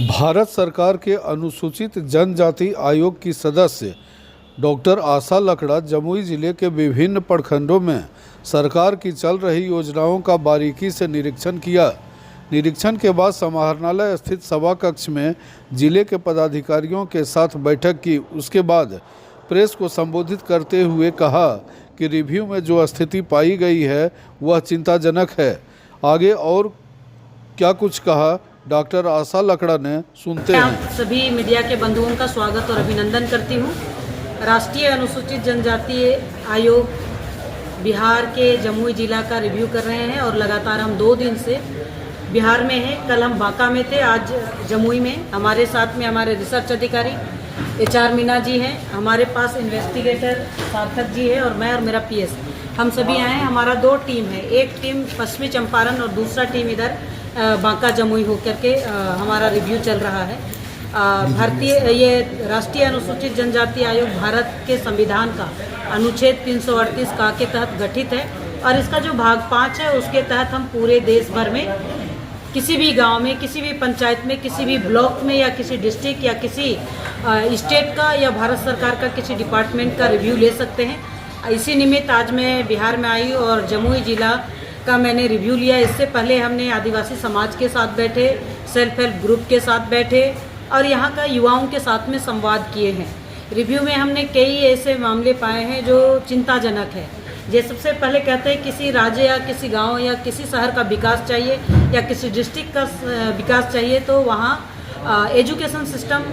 भारत सरकार के अनुसूचित जनजाति आयोग की सदस्य डॉक्टर आशा लकड़ा जमुई जिले के विभिन्न प्रखंडों में सरकार की चल रही योजनाओं का बारीकी से निरीक्षण किया। निरीक्षण के बाद समाहरणालय स्थित सभा कक्ष में जिले के पदाधिकारियों के साथ बैठक की। उसके बाद प्रेस को संबोधित करते हुए कहा कि रिव्यू में जो स्थिति पाई गई है वह चिंताजनक है। आगे और क्या कुछ कहा डॉक्टर आशा लकड़ा ने, सुनते हैं। आप सभी मीडिया के बंधुओं का स्वागत और अभिनंदन करती हूँ। राष्ट्रीय अनुसूचित जनजाति आयोग बिहार के जमुई जिला का रिव्यू कर रहे हैं और लगातार हम 2 दिन से बिहार में हैं। कल हम बांका में थे, आज जमुई में। हमारे साथ में हमारे रिसर्च अधिकारी HR मीना जी हैं, हमारे पास इन्वेस्टिगेटर सार्थक जी है और मैं और मेरा PS, हम सभी आए हैं। हमारा 2 टीम है, एक टीम पश्चिमी चंपारण और दूसरा टीम इधर बांका जमुई होकर के हमारा रिव्यू चल रहा है। ये राष्ट्रीय अनुसूचित जनजाति आयोग भारत के संविधान का अनुच्छेद 338 का के तहत गठित है और इसका जो भाग 5 है उसके तहत हम पूरे देश भर में किसी भी गांव में, किसी भी पंचायत में, किसी भी ब्लॉक में या किसी डिस्ट्रिक्ट या किसी स्टेट का या भारत सरकार का किसी डिपार्टमेंट का रिव्यू ले सकते हैं। इसी निमित्त आज मैं बिहार में आई और जमुई जिला का मैंने रिव्यू लिया। इससे पहले हमने आदिवासी समाज के साथ बैठे, सेल्फ हेल्प ग्रुप के साथ बैठे और यहाँ का युवाओं के साथ में संवाद किए हैं। रिव्यू में हमने कई ऐसे मामले पाए हैं जो चिंताजनक है। जैसे सबसे पहले कहते हैं किसी राज्य या किसी गांव या किसी शहर का विकास चाहिए या किसी डिस्ट्रिक्ट का विकास चाहिए तो वहाँ एजुकेशन सिस्टम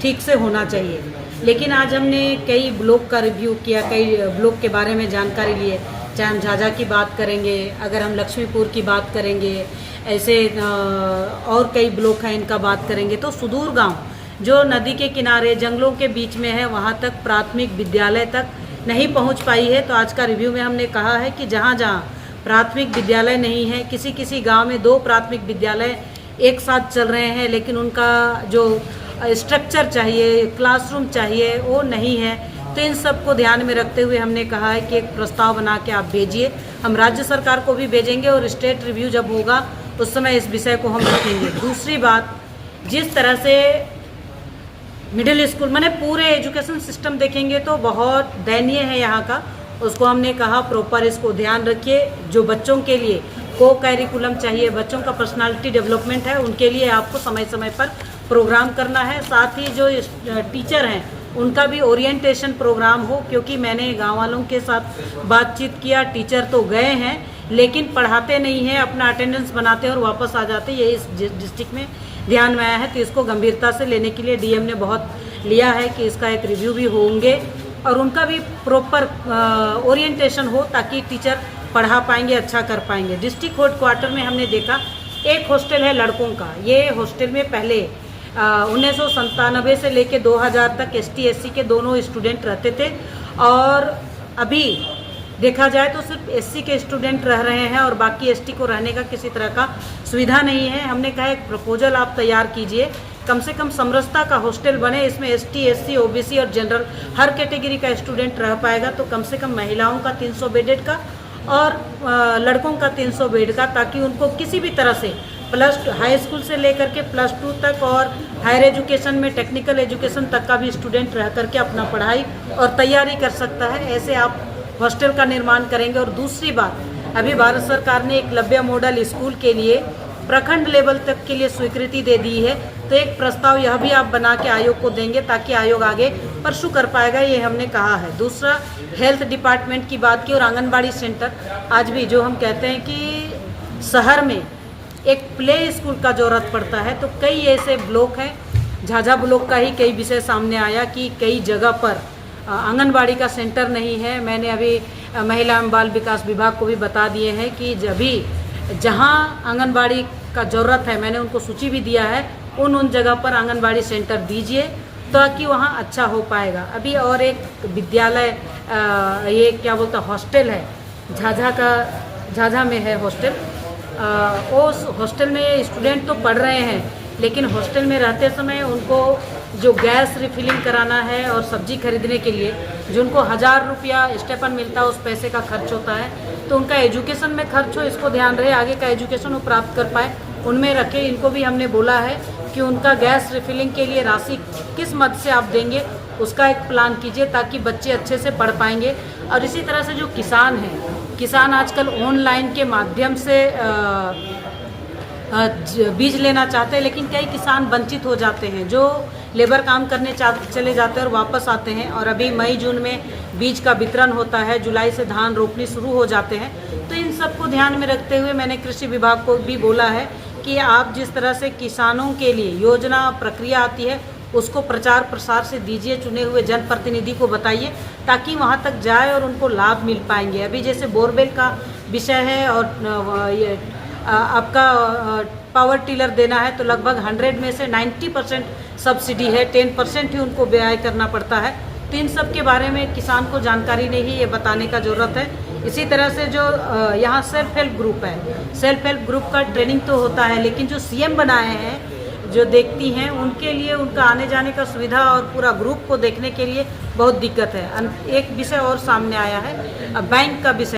ठीक से होना चाहिए। लेकिन आज हमने कई ब्लॉक का रिव्यू किया, कई ब्लॉक के बारे में जानकारी लिए। चाहे हम झाझा की बात करेंगे, अगर हम लक्ष्मीपुर की बात करेंगे, ऐसे और कई ब्लॉक हैं इनका बात करेंगे, तो सुदूर गांव जो नदी के किनारे जंगलों के बीच में है वहाँ तक प्राथमिक विद्यालय तक नहीं पहुँच पाई है। तो आज का रिव्यू में हमने कहा है कि जहाँ जहाँ प्राथमिक विद्यालय नहीं है, किसी किसी गाँव में 2 प्राथमिक विद्यालय एक साथ चल रहे हैं लेकिन उनका जो स्ट्रक्चर चाहिए, क्लासरूम चाहिए, वो नहीं है। तो इन सब को ध्यान में रखते हुए हमने कहा है कि एक प्रस्ताव बना के आप भेजिए। हम राज्य सरकार को भी भेजेंगे और स्टेट रिव्यू जब होगा उस समय इस विषय को हम रखेंगे। दूसरी बात, जिस तरह से मिडिल स्कूल मैंने पूरे एजुकेशन सिस्टम देखेंगे तो बहुत दयनीय है यहाँ का। उसको हमने कहा प्रॉपर इसको ध्यान रखिए। जो बच्चों के लिए को करिकुलम चाहिए, बच्चों का पर्सनालिटी डेवलपमेंट है, उनके लिए आपको समय समय पर प्रोग्राम करना है। साथ ही जो टीचर हैं उनका भी ओरिएंटेशन प्रोग्राम हो, क्योंकि मैंने गांव वालों के साथ बातचीत किया। टीचर तो गए हैं लेकिन पढ़ाते नहीं हैं, अपना अटेंडेंस बनाते और वापस आ जाते। ये इस डिस्ट्रिक्ट में ध्यान में आया है, तो इसको गंभीरता से लेने के लिए DM ने बहुत लिया है कि इसका एक रिव्यू भी होंगे और उनका भी प्रॉपर ओरिएंटेशन हो ताकि टीचर पढ़ा पाएंगे, अच्छा कर पाएंगे। डिस्ट्रिक्ट हेडक्वार्टर में हमने देखा एक हॉस्टल है लड़कों का। ये हॉस्टल में पहले 1997 से लेके 2000 तक ST SC के दोनों स्टूडेंट रहते थे और अभी देखा जाए तो सिर्फ SC के स्टूडेंट रह रहे हैं और बाकी ST को रहने का किसी तरह का सुविधा नहीं है। हमने कहा एक प्रपोजल आप तैयार कीजिए, कम से कम समरसता का हॉस्टल बने, इसमें ST SC OBC और जनरल हर कैटेगरी का स्टूडेंट रह पाएगा। तो कम से कम महिलाओं का 300 बेडेड का और लड़कों का 300 बेड का, ताकि उनको किसी भी तरह से हाई स्कूल से लेकर के +2 तक और हायर एजुकेशन में टेक्निकल एजुकेशन तक का भी स्टूडेंट रह करके अपना पढ़ाई और तैयारी कर सकता है। ऐसे आप हॉस्टल का निर्माण करेंगे। और दूसरी बात, अभी भारत सरकार ने एकलव्य मॉडल स्कूल के लिए प्रखंड लेवल तक के लिए स्वीकृति दे दी है। तो एक प्रस्ताव यह भी आप बना के आयोग को देंगे ताकि आयोग आगे परसू कर पाएगा, ये हमने कहा है। दूसरा, हेल्थ डिपार्टमेंट की बात की और आंगनबाड़ी सेंटर। आज भी जो हम कहते हैं कि शहर में एक प्ले स्कूल का जरूरत पड़ता है, तो कई ऐसे ब्लॉक हैं। झाझा ब्लॉक का ही कई विषय सामने आया कि कई जगह पर आंगनबाड़ी का सेंटर नहीं है। मैंने अभी महिला एवं बाल विकास विभाग को भी बता दिए हैं कि जहाँ आंगनबाड़ी का ज़रूरत है, मैंने उनको सूची भी दिया है, उन जगह पर आंगनबाड़ी सेंटर दीजिए ताकि वहाँ अच्छा हो पाएगा। अभी और एक विद्यालय ये क्या बोलता हॉस्टल है झाझा में है हॉस्टल। उस हॉस्टल में स्टूडेंट तो पढ़ रहे हैं लेकिन हॉस्टल में रहते समय उनको जो गैस रिफिलिंग कराना है और सब्जी खरीदने के लिए जो उनको 1000 रुपया स्टेपन मिलता है, उस पैसे का खर्च होता है। तो उनका एजुकेशन में खर्च हो, इसको ध्यान रहे, आगे का एजुकेशन वो प्राप्त कर पाए, उनमें रखे। इनको भी हमने बोला है कि उनका गैस रिफिलिंग के लिए राशि किस मद से आप देंगे, उसका एक प्लान कीजिए ताकि बच्चे अच्छे से पढ़ पाएंगे। और इसी तरह से जो किसान हैं, किसान आजकल ऑनलाइन के माध्यम से बीज लेना चाहते हैं, लेकिन कई किसान वंचित हो जाते हैं जो लेबर काम करने चले जाते हैं और वापस आते हैं। और अभी मई जून में बीज का वितरण होता है, जुलाई से धान रोपनी शुरू हो जाते हैं। तो इन सबको ध्यान में रखते हुए मैंने कृषि विभाग को भी बोला है कि आप जिस तरह से किसानों के लिए योजना प्रक्रिया आती है उसको प्रचार प्रसार से दीजिए, चुने हुए जनप्रतिनिधि को बताइए ताकि वहाँ तक जाए और उनको लाभ मिल पाएंगे। अभी जैसे बोरवेल का विषय है और ये आपका पावर टिलर देना है तो लगभग 100 में से 90% सब्सिडी है, 10% ही उनको व्यय करना पड़ता है। तो इन सब के बारे में किसान को जानकारी नहीं है, ये बताने का ज़रूरत है। इसी तरह से जो यहाँ सेल्फ हेल्प ग्रुप है, सेल्फ हेल्प ग्रुप का ट्रेनिंग तो होता है, लेकिन जो सीएम बनाए हैं, जो देखती हैं, उनके लिए उनका आने जाने का सुविधा और पूरा ग्रुप को देखने के लिए बहुत दिक्कत है। एक विषय और सामने आया है, बैंक का विषय।